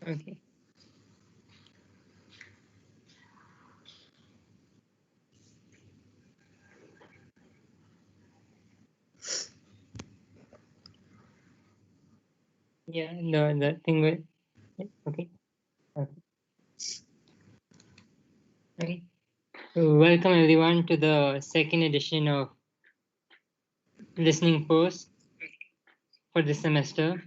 Okay. Yeah, the thing with okay. Okay. Okay. So welcome everyone to the second edition of Listening Post for this semester.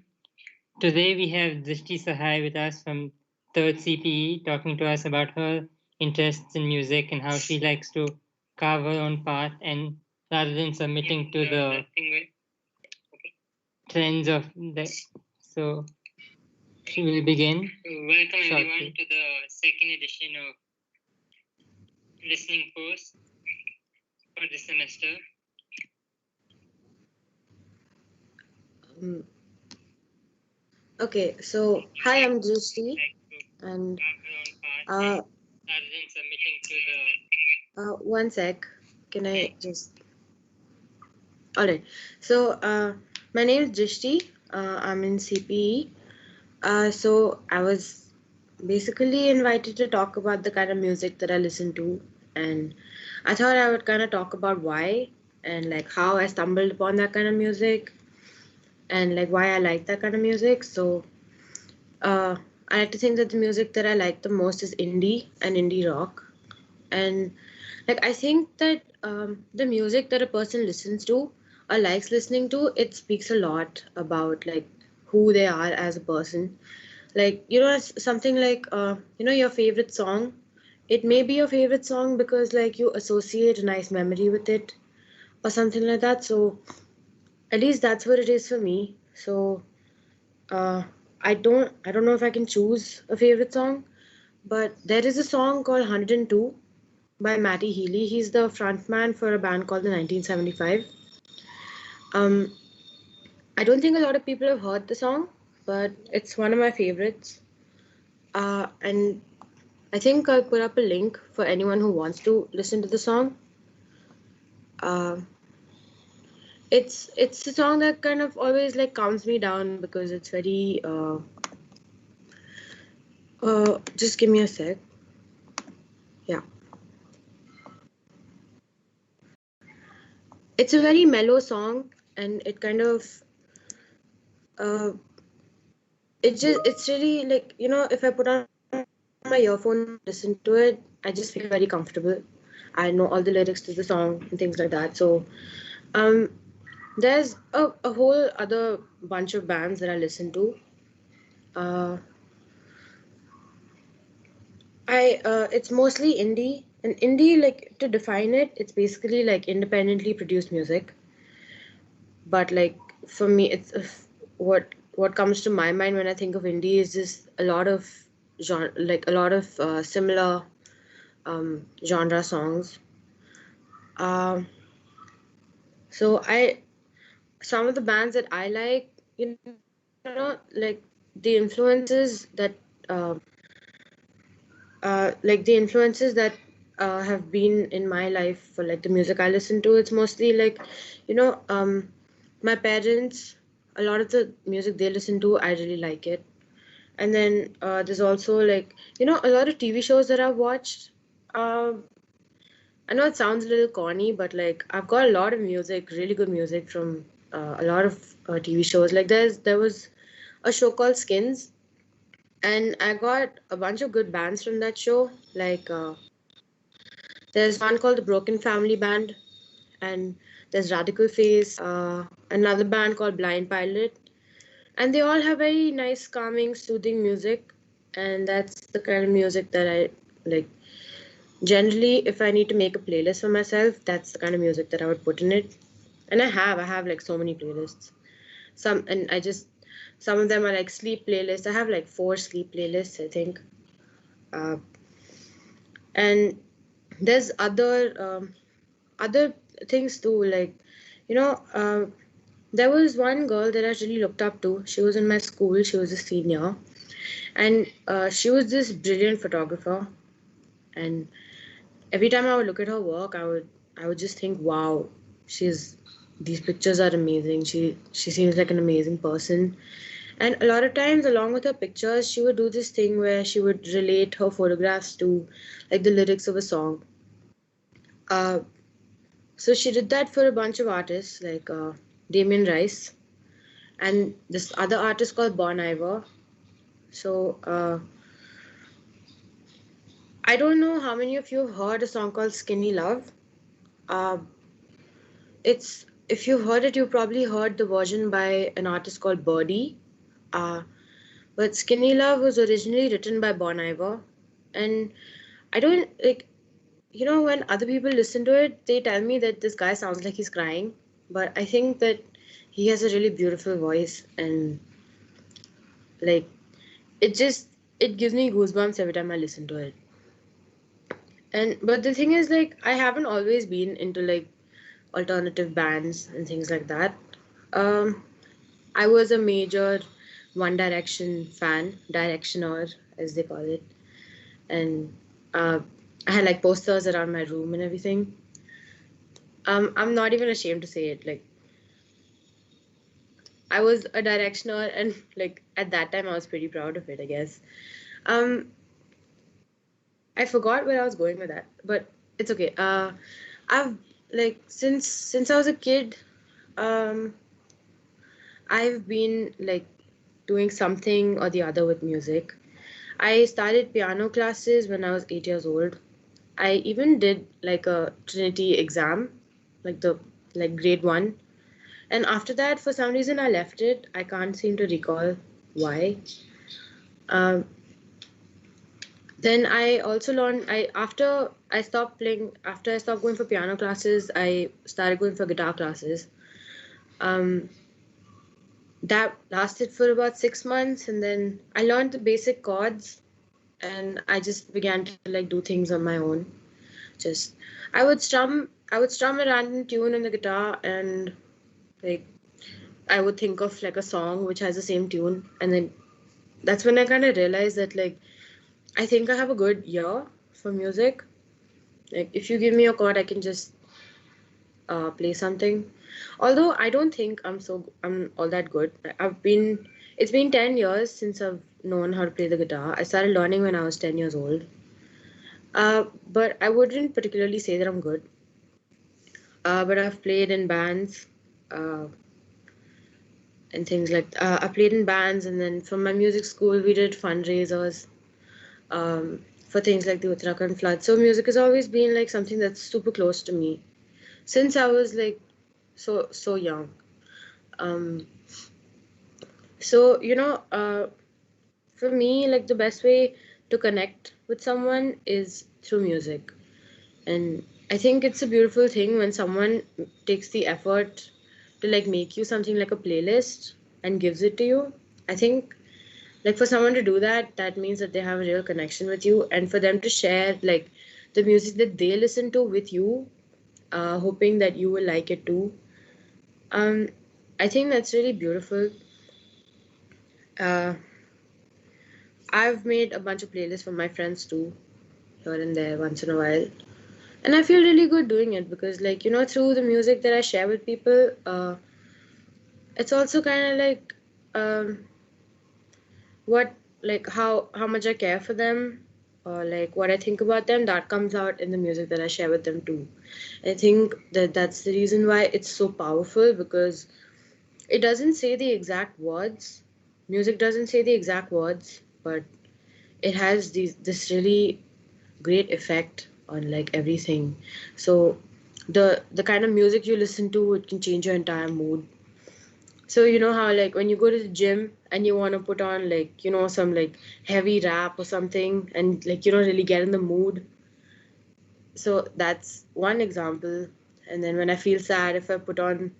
Today we have Drishti Sahay with us from third CPE talking to us about her interests in music and how she likes to carve her own path and rather than submitting to the trends of the so she will begin. Welcome everyone to the second edition of Listening Post for this semester. Um, okay, so hi, I'm Drishti, and rather than submitting to one sec. Can I just? All right. So my name is Drishti. I'm in CPE. So I was basically invited to talk about the kind of music that I listen to, and I thought I would kind of talk about why and like how I stumbled upon that kind of music and like why I like that kind of music. So Uh, I like to think that the music that I like the most is indie and indie rock. And like I think that the music that a person listens to or likes listening to, it speaks a lot about like who they are as a person. Like it's something like your favorite song. It may be your favorite song because like you associate a nice memory with it or something like that. So at least that's what it is for me. So uh, I don't know if I can choose a favorite song, but there is a song called 102 by Matty Healy. He's the frontman for a band called the 1975. Um, I don't think a lot of people have heard the song, but it's one of my favorites. And I think I'll put up a link for anyone who wants to listen to the song. Uh, it's a song that kind of always like calms me down because it's very just give me a sec. Yeah. It's a very mellow song and it kind of uh it's really like if I put on my earphones and listen to it, I just feel very comfortable. I know all the lyrics to the song and things like that. So um there's a whole other bunch of bands that I listen to. uh it's mostly indie, and indie, like, to define it, it's basically like independently produced music. But like for me, what comes to my mind when I think of indie is just a lot of like a lot of similar genre songs. Um, so I some of the bands that I like, like the influences that uh, like the influences that have been in my life for like the music I listen to. It's mostly like, you know, um, my parents. A lot of the music they listen to, I really like it. And then there's also like a lot of TV shows that I've watched. Uh, I know it sounds a little corny, but like I've got a lot of music, really good music from a lot of TV shows. Like there was a show called Skins, and I got a bunch of good bands from that show. Like there's one called the Broken Family Band, and there's Radical Face, another band called Blind Pilot, and they all have very nice, calming, soothing music, and that's the kind of music that I like. Generally, if I need to make a playlist for myself, that's the kind of music that I would put in it. And I have like so many playlists. Some of them are like sleep playlists. I have like 4 sleep playlists, I think. Uh, and there's other things too, like you know uh, there was one girl that I really looked up to. She was in my school. She was a senior, and she was this brilliant photographer. And every time I would look at her work, I would just think, wow, she's these pictures are amazing. She seems like an amazing person. And a lot of times, along with her pictures, she would do this thing where she would relate her photographs to like the lyrics of a song. Uh, so she did that for a bunch of artists like Damien Rice and this other artist called Bon Iver. So I don't know how many of you have heard a song called Skinny Love. Uh, it's if you've heard it, you probably heard the version by an artist called Birdie. Uh, but Skinny Love was originally written by Bon Iver, and I don't like when other people listen to it, they tell me that this guy sounds like he's crying, but I think that he has a really beautiful voice, and like it just it gives me goosebumps every time I listen to it. And but the thing is, like, I haven't always been into like alternative bands and things like that. Um, I was a major One Direction fan, Directioner as they call it, and uh, I had like posters around my room and everything. I'm not even ashamed to say it. Like, I was a Directioner, and like at that time, I was pretty proud of it, I guess. Um, I forgot where I was going with that, but it's okay. I've like since I was a kid, um, I've been like doing something or the other with music. I started piano classes when I was 8 years old. I even did like a Trinity exam, like the like grade one. And after that, for some reason, I left it. I can't seem to recall why. Um, then I also learned. After I stopped going for piano classes, I started going for guitar classes. Um, that lasted for about 6 months, and then I learned the basic chords, and I just began to like do things on my own. Just I would strum a random tune on the guitar, and like I would think of like a song which has the same tune, and then that's when I kind of realized that like I think I have a good ear for music. Like if you give me a chord, I can just play something. Although I don't think I'm all that good. It's been 10 years since I've known how to play the guitar. I started learning when I was 10 years old. But I wouldn't particularly say that I'm good. But I've played in bands uh, and things like I played in bands, and then from my music school we did fundraisers for things like the Uttarakhand flood. So music has always been like something that's super close to me since I was like so young. Um, so for me, like the best way to connect with someone is through music, and I think it's a beautiful thing when someone takes the effort to like make you something like a playlist and gives it to you. I think like for someone to do that, that means that they have a real connection with you, and for them to share like the music that they listen to with you, hoping that you will like it too. um I think that's really beautiful. uh I've made a bunch of playlists for my friends too, here and there once in a while, and I feel really good doing it because like through the music that I share with people, it's also kind of like um what like how much I care for them, or like what I think about them, that comes out in the music that I share with them too. I think that that's the reason why it's so powerful, because it doesn't say the exact words. Music doesn't say the exact words, but it has this really great effect on like everything. So the kind of music you listen to, it can change your entire mood. So you know how like when you go to the gym and you want to put on like some like heavy rap or something, and like you don't really get in the mood. So that's one example. And then when I feel sad, if I put on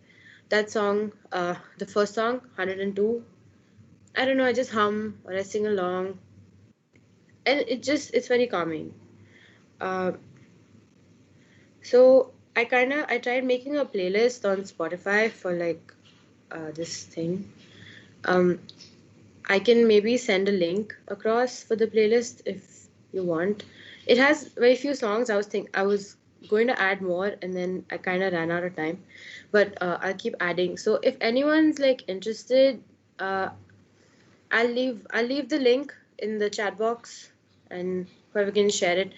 that song, the first song, 102, I don't know, I just hum or I sing along, and it's very calming. Uh, so I tried making a playlist on Spotify for like this thing. Um, I can maybe send a link across for the playlist if you want. It has very few songs. I was going to add more, and then I kind of ran out of time, but I'll keep adding. So if anyone's like interested, uh, I'll leave the link in the chat box, and whoever can share it.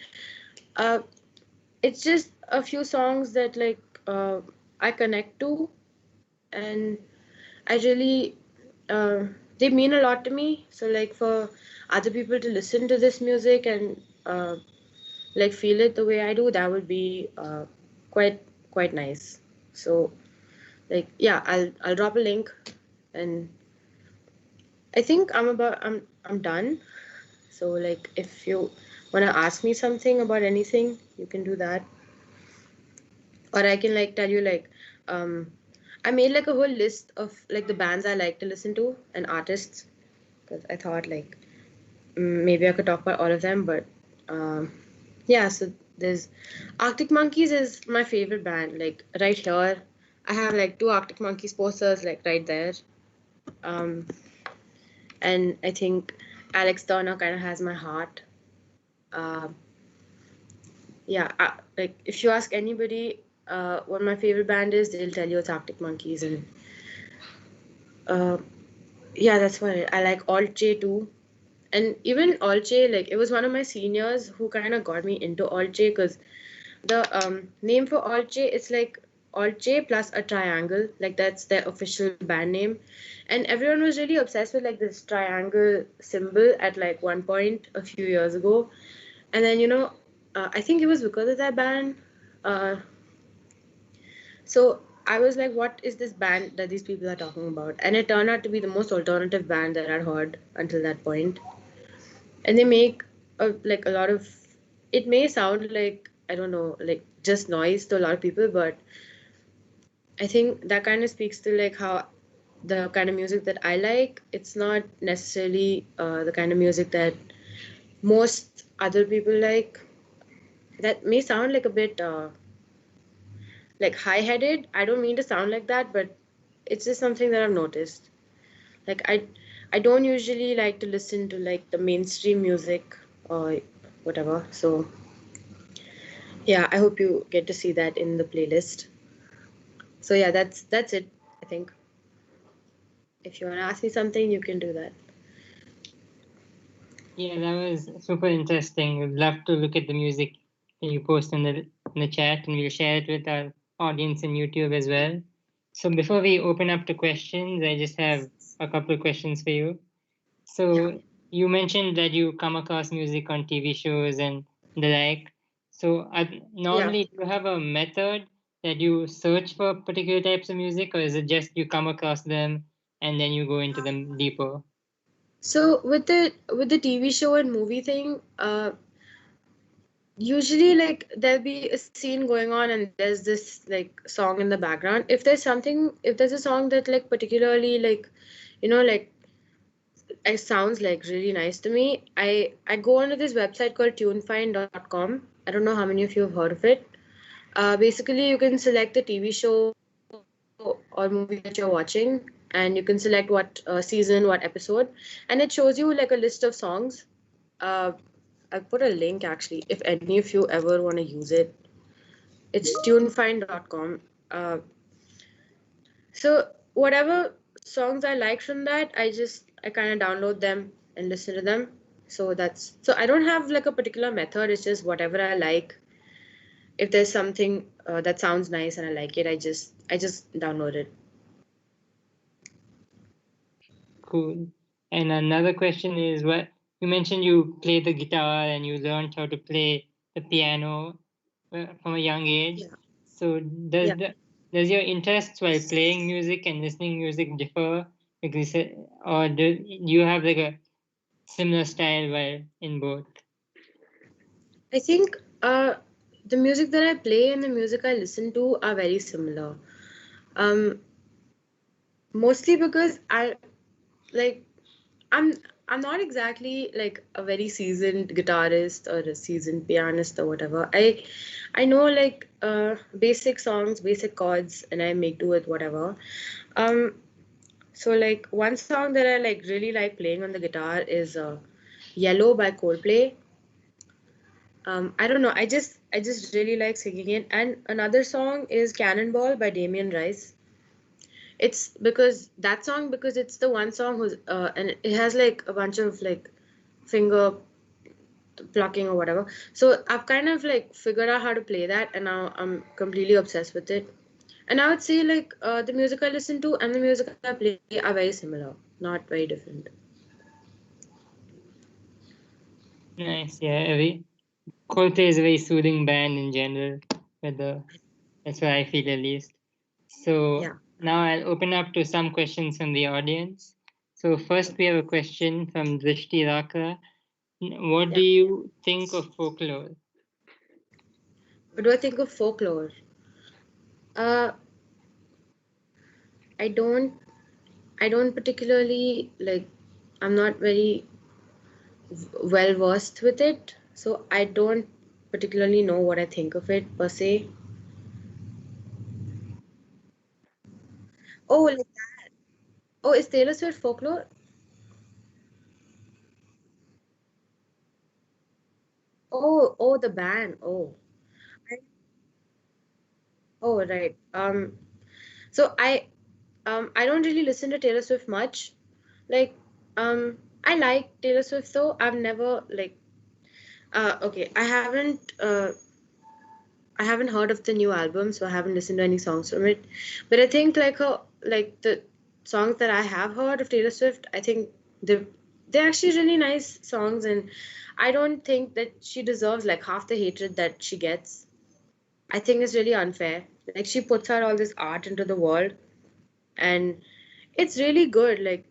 Uh, it's just a few songs that like I connect to, and I really they mean a lot to me. So like for other people to listen to this music and like feel it the way I do, that would be quite quite nice. So like yeah, I'll drop a link, and I think I'm done. So like if you wanna ask me something about anything, you can do that, or I can like tell you like um I made like a whole list of like the bands I like to listen to and artists, because I thought like maybe I could talk about all of them, but um, yeah. So there's Arctic Monkeys is my favorite band. Like right here, I have like two Arctic Monkeys posters like right there. Um, and I think Alex Turner kind of has my heart. Um, yeah, like if you ask anybody what my favorite band is, they'll tell you it's Arctic Monkeys, and uh, yeah, that's why I like Alt J too. And even Olche, like it was one of my seniors who kind of got me into Olche, because the name for Olche is like Olche plus a triangle, like that's their official band name, and everyone was really obsessed with like this triangle symbol at like one point a few years ago, and then I think it was because of that band. Uh, so I was like, what is this band that these people are talking about? And it turned out to be the most alternative band that I'd heard until that point. And they make like a lot of, it may sound like, I don't know, like just noise to a lot of people, but I think that kind of speaks to like how the kind of music that I like, it's not necessarily the kind of music that most other people like. That may sound like a bit like high-headed. I don't mean to sound like that, but it's just something that I've noticed. Like I don't usually like to listen to like the mainstream music or whatever. So yeah, I hope you get to see that in the playlist. So yeah, that's it, I think. If you want to ask me something, you can do that. Yeah, that was super interesting. Would love to look at the music that you post in the chat, and we'll share it with our audience in YouTube as well. So before we open up to questions, I just have a couple of questions for you. So you mentioned that you come across music on TV shows and the like. So Yeah. normally, do you have a method that you search for particular types of music, or is it just you come across them and then you go into them deeper? So with the TV show and movie thing, usually like there'll be a scene going on and there's this like song in the background. If there's a song that like particularly like like it sounds like really nice to me, I go onto this website called tunefind.com. I don't know how many of you have heard of it. Basically, you can select the TV show or movie that you're watching, and you can select what season, what episode, and it shows you like a list of songs. Uh, I put a link actually if any of you ever want to use it. It's tunefind.com. So whatever songs I like from that, I kind of download them and listen to them. So I don't have like a particular method. It's just whatever I like. If there's something that sounds nice and I like it, I just download it. Cool. And another question is, what you mentioned you play the guitar and you learned how to play the piano from a young age. Yeah. So Yeah. does your interests while playing music and listening music differ? Because or do you have like a similar style while in both? I think the music that I play and the music I listen to are very similar. Um, Mostly because like I'm I'm not exactly like a very seasoned guitarist or a seasoned pianist or whatever. I know like basic songs, basic chords, and I make do with whatever. Um, so like one song that I like really like playing on the guitar is "Yellow" by Coldplay. I don't know. I just really like singing it. And another song is "Cannonball" by Damien Rice. It's because that song, because it's the one song who's and it has like a bunch of like finger plucking or whatever. So I've kind of like figured out how to play that, and now I'm completely obsessed with it. And I would say like the music I listen to and the music I play are very similar, not very different. Nice. Yeah. Coldplay is a very soothing band in general. Whether That's what I feel at least. So Yeah. now I'll open up to some questions from the audience. So first we have a question from Drishti Sahay. What Yeah. do you think of folklore? What do I think of folklore? Uh, I don't. I don't particularly like. I'm not very well versed with it, so I don't particularly know what I think of it per se. Oh, like, oh, is Taylor Swift folklore? Oh, the band. I, oh, right. So I don't really listen to Taylor Swift much. Like, I like Taylor Swift though. I've never like, okay, I haven't heard of the new album, so I haven't listened to any songs from it. But I think like the songs that I have heard of Taylor Swift, I think they're actually really nice songs, and I don't think that she deserves like half the hatred that she gets. I think it's really unfair. Like she puts out all this art into the world, and it's really good. Like,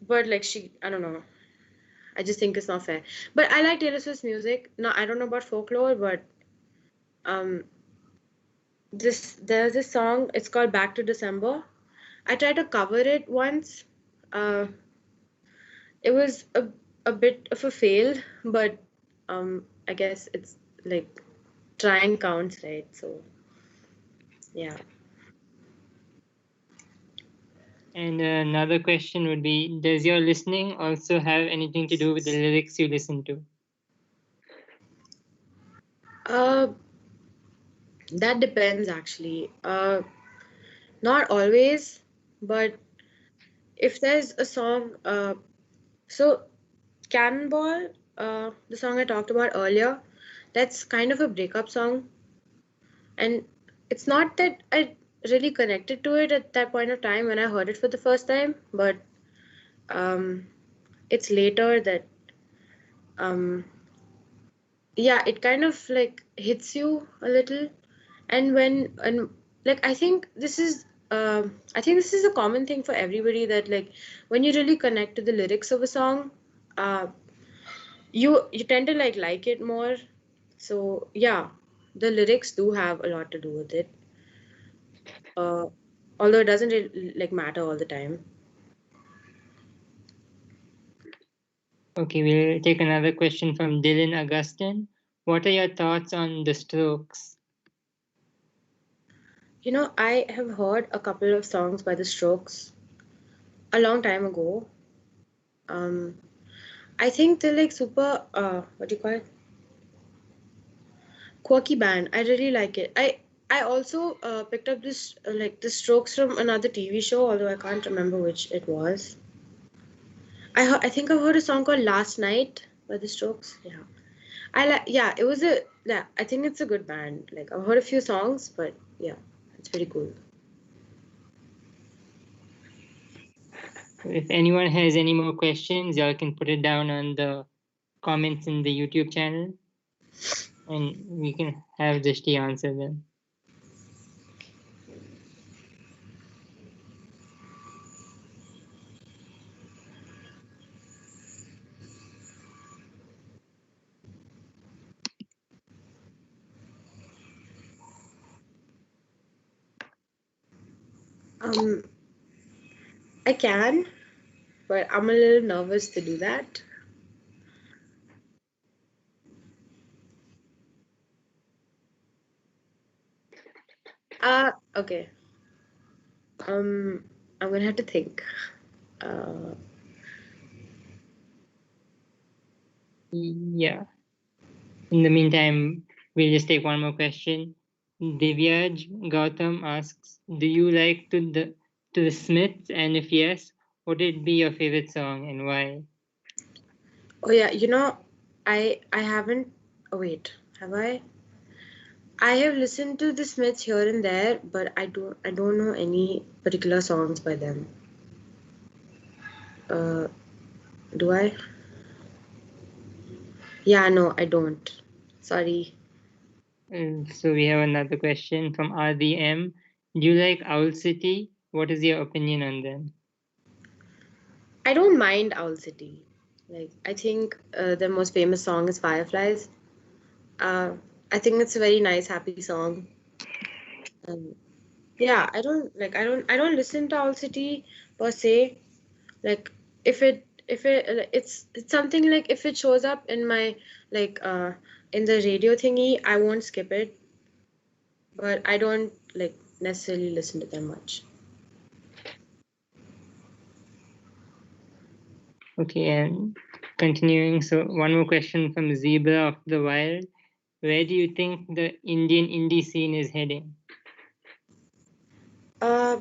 but like I don't know. I just think it's not fair. But I like Taylor Swift's music. No, I don't know about folklore, but um, there's this song. It's called "Back to December." I tried to cover it once. Uh, it was a bit of a fail, but I guess it's like trying counts, right? So yeah. And another question would be, does your listening also have anything to do with the lyrics you listen to? Uh, that depends actually. Not always, but if there's a song, so Cannonball, the song I talked about earlier, that's kind of a breakup song, and it's not that I really connected to it at that point of time when I heard it for the first time, but um, it's later that um, yeah, it kind of like hits you a little, and like I think this is a common thing for everybody that like when you really connect to the lyrics of a song, uh, you tend to like it more. So yeah, the lyrics do have a lot to do with it. Uh, although it doesn't really, like matter all the time. Okay, we'll take another question from Dylan Augustin. What are your thoughts on the Strokes? You know, I have heard a couple of songs by The Strokes a long time ago. Um, I think they're like super. What do you call it? Quirky band. I really like it. I also picked up this like The Strokes from another TV show, although I can't remember which it was. I think I've heard a song called Last Night by The Strokes. Yeah. I like, yeah, it was yeah, I think it's a good band. Like, I've heard a few songs, but yeah, it's pretty cool. If anyone has any more questions, y'all can put it down on the comments in the YouTube channel and we can have Drishti answer them. Um, I can, but I'm a little nervous to do that. Okay. Um, I'm gonna have to think. Uh, Yeah. In the meantime, we'll just take one more question. Divyaj Gautam asks, "Do you like to the Smiths? And if yes, what would be your favorite song and why?" Oh yeah, I haven't. Oh wait, have I? I have listened to the Smiths here and there, but I don't know any particular songs by them. Uh, do I? Yeah, no, I don't. Sorry. So we have another question from RDM. Do you like Owl City? What is your opinion on them? I don't mind Owl City. Like, I think their most famous song is Fireflies. Uh, I think it's a very nice, happy song. Um, yeah, I don't listen to Owl City per se. Like, it's something like if it shows up in my like in the radio thingy, I won't skip it. But I don't like necessarily listen to them much. Okay, and continuing. So one more question from Zebra of the Wild. Where do you think the Indian indie scene is heading? Uh,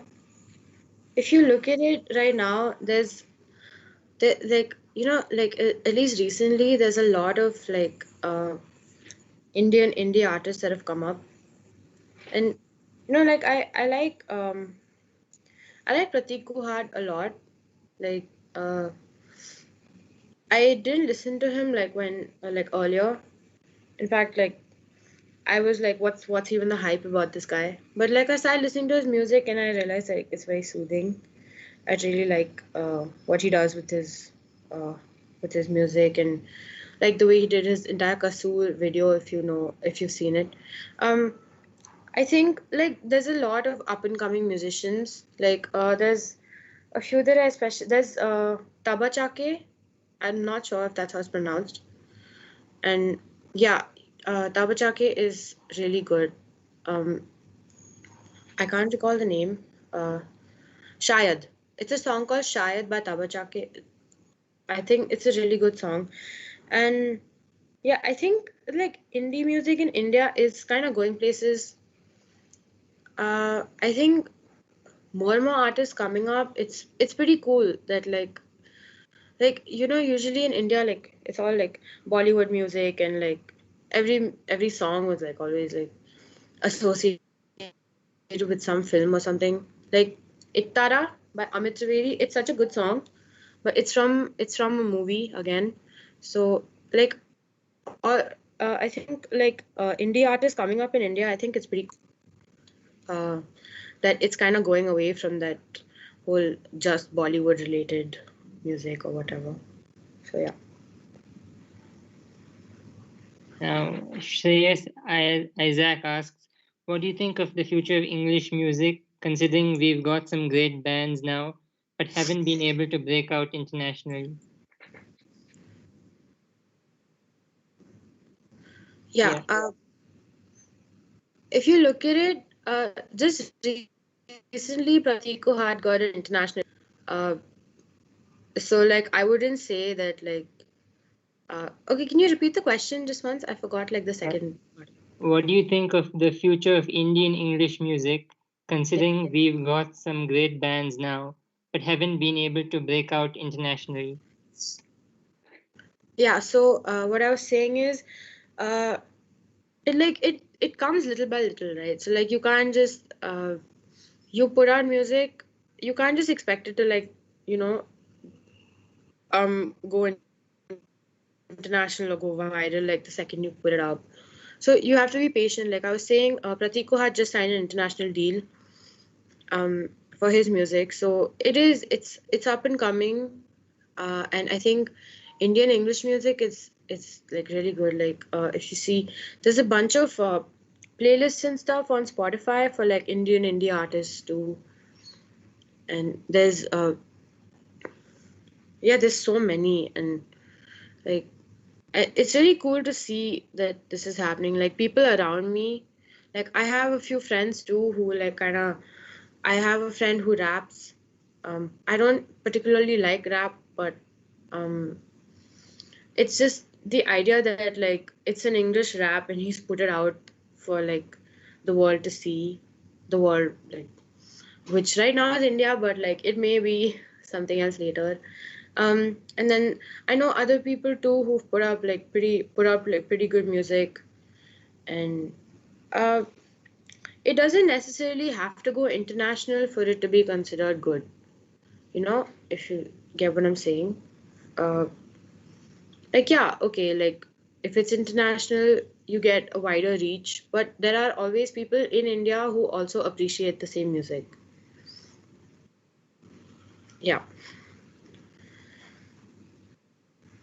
if you look at it right now, like like at least recently there's a lot of like Indian indie artists that have come up, and like I like Pratik Kuhad a lot. Like I didn't listen to him like when like earlier. In fact, like I was like, what's even the hype about this guy? But like I started listening to his music and I realized like it's very soothing. I really like what he does uh, with his music, and like the way he did his entire Kasoor video. If you've seen it, um, I think like there's a lot of up and coming musicians. Like there's a few that I especially there's Taba Chake. I'm not sure if that's how it's pronounced. And yeah, Taba Chake is really good. Um, I can't recall the name. Shayad. It's a song called Shayad by Taba Chake. I think it's a really good song. And yeah, I think like indie music in India is kind of going places. I think more and more artists coming up. It's pretty cool that like usually in India like it's all like Bollywood music, and like every song was like always like associated with some film or something. Like Ittara by Amit Trivedi. It's such a good song, but it's from a movie again. So like I think like indie artists coming up in India, I think it's pretty that it's kind of going away from that whole just Bollywood related music or whatever. So yeah. Now, Shreyas Isaac asks, "What do you think of the future of English music, considering we've got some great bands now, but haven't been able to break out internationally?" Yeah. Yeah. If you look at it, just recently Pratik had got an international. Uh, so like I wouldn't say that like. Okay, can you repeat the question just once? I forgot like the Uh, second part. What do you think of the future of Indian English music, Yeah. considering we've got some great bands now, but haven't been able to break out internationally? Yeah. So what I was saying is, uh, it comes little by little, right? So like you can't just you put out music, you can't just expect it to like you know go international or go viral like the second you put it out. So you have to be patient. Like I was saying, Pratiko had just signed an international deal for his music, so it's up and coming, and I think Indian English music is like really good. Like if you see, there's a bunch of playlists and stuff on Spotify for like Indian indie artists too, and there's so many, and like it's really cool to see that this is happening. Like people around me, like I have a few friends too who like kind of. I have a friend who raps. I don't particularly like rap, but um, it's just the idea that like it's an English rap and he's put it out for like the world to see, the world like which right now is India, but like it may be something else later. And then I know other people too who've put up like pretty good music, and uh, it doesn't necessarily have to go international for it to be considered good. You know, if you get what I'm saying. Uh, like yeah, okay, like if it's international, you get a wider reach, but there are always people in India who also appreciate the same music. Yeah.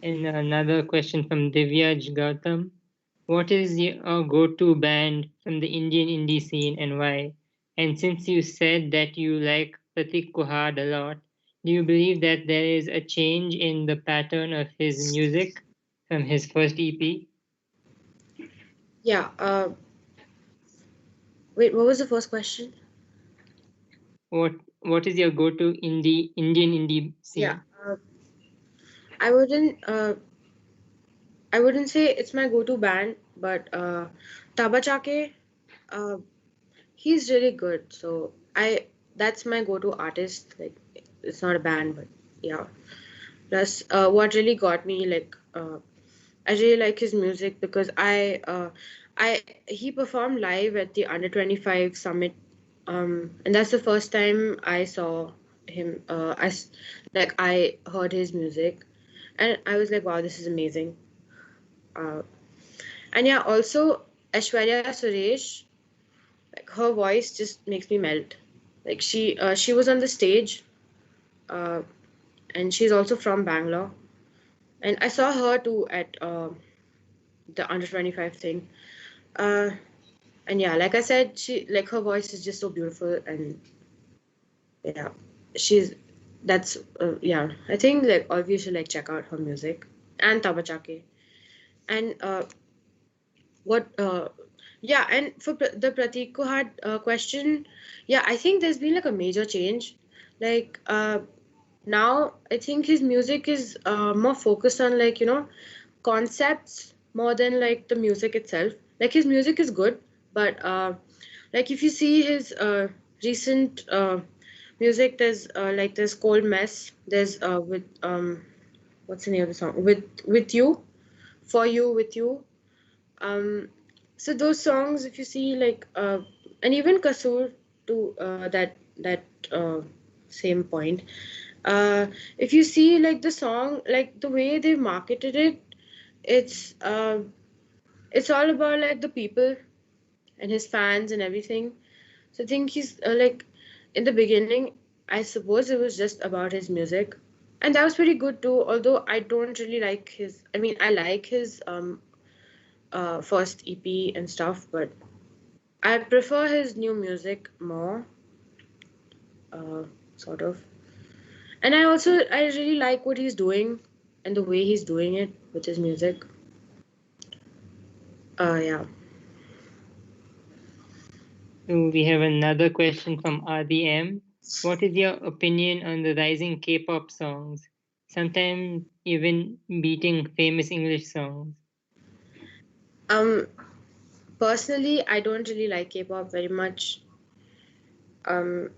And another question from Divyaj Gautam. What is your go-to band from the Indian indie scene and why? And since you said that you like Pratik Kuhad a lot, do you believe that there is a change in the pattern of his music from his first EP? Yeah. Wait, what was the first question? What is your go-to Indian indie Yeah. scene? I wouldn't I wouldn't say it's my go-to band, but Taba Chake, uh, he's really good. So I that's my go-to artist. Like it's not a band, but yeah. Plus, what really got me I really like his music because I he performed live at the Under 25 Summit, and that's the first time I saw him. Like I heard his music, and I was like, wow, this is amazing. Uh, and yeah, also Aishwarya Suresh, like her voice just makes me melt. Like she was on the stage, uh, and she's also from Bangalore, and I saw her too at the Under 25 thing. Uh, and yeah, like I said, she like her voice is just so beautiful, and yeah, she's that's yeah. I think like all of you should like check out her music and Tabachake and what yeah, and for the Pratik Kuhad question, yeah, I think there's been like a major change. Like now, I think his music is more focused on like concepts more than like the music itself. Like his music is good, but like if you see his recent music, there's Cold Mess, there's with what's the name of the song, with you, for you, with you. um so those songs, if you see like and even Kasur to that uh, same point, uh if you see like the song, like the way they marketed it, it's it's all about like the people and his fans and everything. So I think he's like in the beginning, I suppose it was just about his music, and that was pretty good too. Although I don't really like his, I mean, I like his first EP and stuff, but I prefer his new music more, uh, sort of. And I really like what he's doing and the way he's doing it with his music. Yeah. So we have another question from RDM. What is your opinion on the rising K-pop songs, sometimes even beating famous English songs? Um. Personally, I don't really like K-pop very much. Um.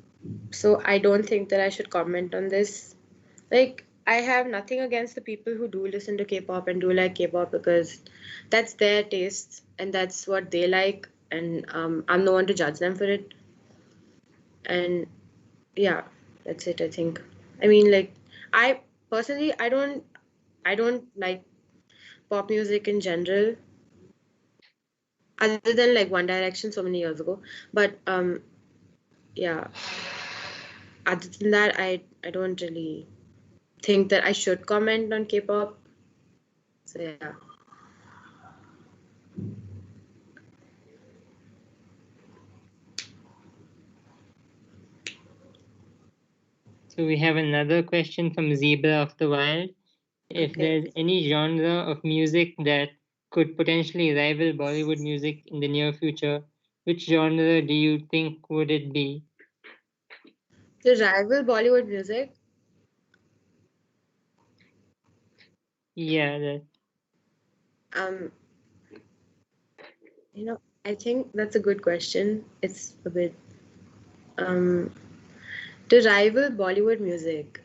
So I don't think that I should comment on this. Like, I have nothing against the people who do listen to K-pop and do like K-pop because that's their taste and that's what they like, and I'm no one to judge them for it. And yeah, that's it. I think. I mean, like, I personally, I don't like pop music in general, other than like One Direction so many years ago. But yeah, other than that, I don't really think that I should comment on K-pop. So yeah. So we have another question from Zebra of the Wild. If Okay. there's any genre of music that could potentially rival Bollywood music in the near future, which genre do you think would it be? The rival Bollywood music. Yeah, that, Um, you know. I think that's a good question. It's a bit um to rival Bollywood music.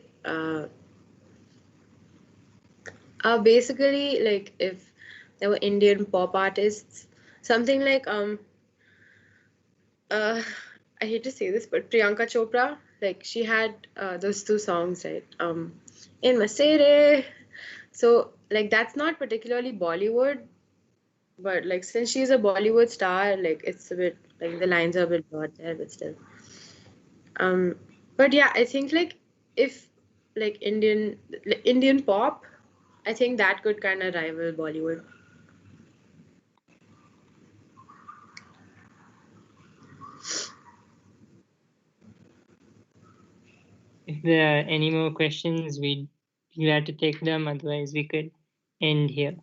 Basically, like if there were Indian pop artists, something like uh I hate to say this, but Priyanka Chopra, like she had those two songs, right? In Masere. So like that's not particularly Bollywood, but like since she's a Bollywood star, like it's a bit like the lines are a bit broad there, but still. Um, but yeah, I think like if like Indian pop, I think that could kind of rival Bollywood. If there are any more questions, we'd be glad to take them. Otherwise, we could end here.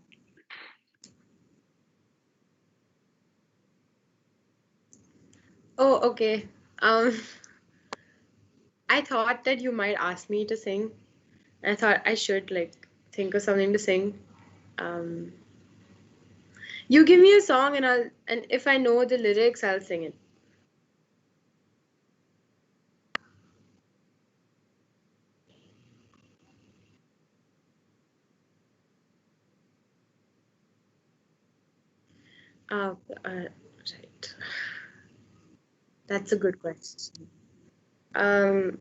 Oh, okay. Um, I thought that you might ask me to sing. I thought I should like think of something to sing. Um, you give me a song and if I know the lyrics, I'll sing it. Right. That's a good question. Um,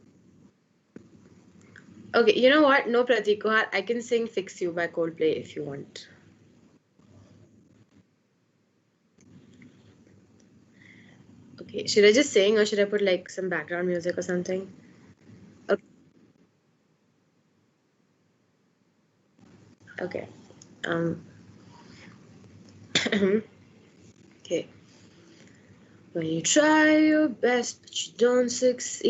okay, you know what? No, Pratik Kuhar, I can sing "Fix You" by Coldplay if you want. Okay, should I just sing or should I put like some background music or something? Okay, okay. Um, okay. When you try your best but you don't succeed.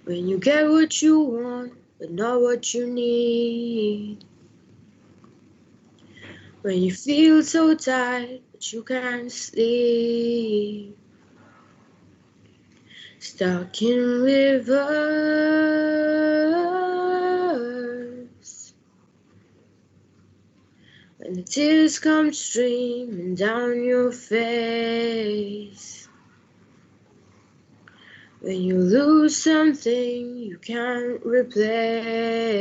When you get what you want but not what you need. When you feel so tired but you can't sleep. Stuck in reverse. When the tears come streaming down your face. When you lose something you can't replace.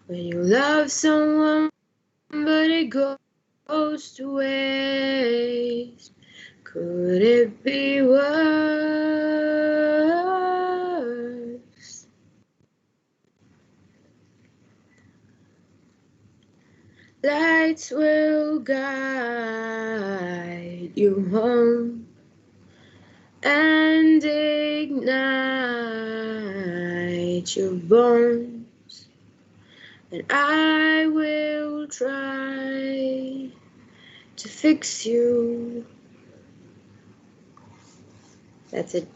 When you love someone but it goes to waste. Could it be worse? Lights will guide you home and ignite your bones, and I will try to fix you. That's it.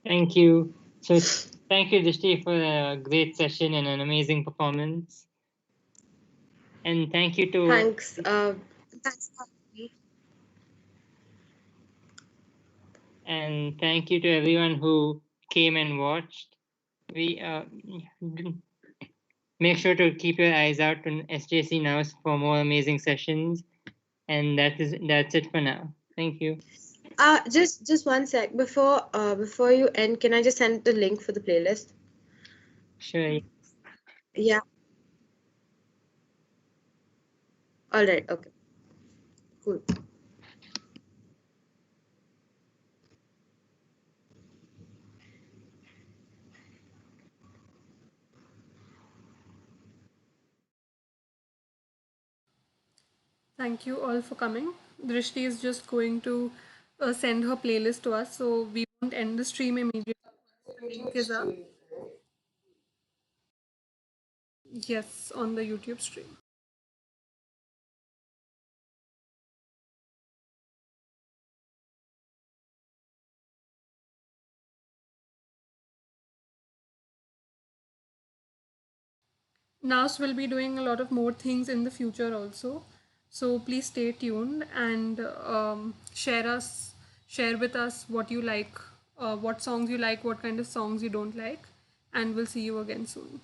Thank you. So, thank you, Drishti, for a great session and an amazing performance. And thank you to Thanks. Thanks for having me. and thank you to everyone who came and watched. We make sure to keep your eyes out on SJC Now for more amazing sessions. And that's it for now. Thank you. Just one sec before you end. Can I just send the link for the playlist? Sure. Yeah. All right. Okay. Cool. Thank you all for coming. Drishti is just going to send her playlist to us, so we won't end the stream immediately. Link is up. Yes, on the YouTube stream. Nas will be doing a lot of more things in the future also. So please stay tuned and share with us what you like what songs you like, what kind of songs you don't like, and we'll see you again soon.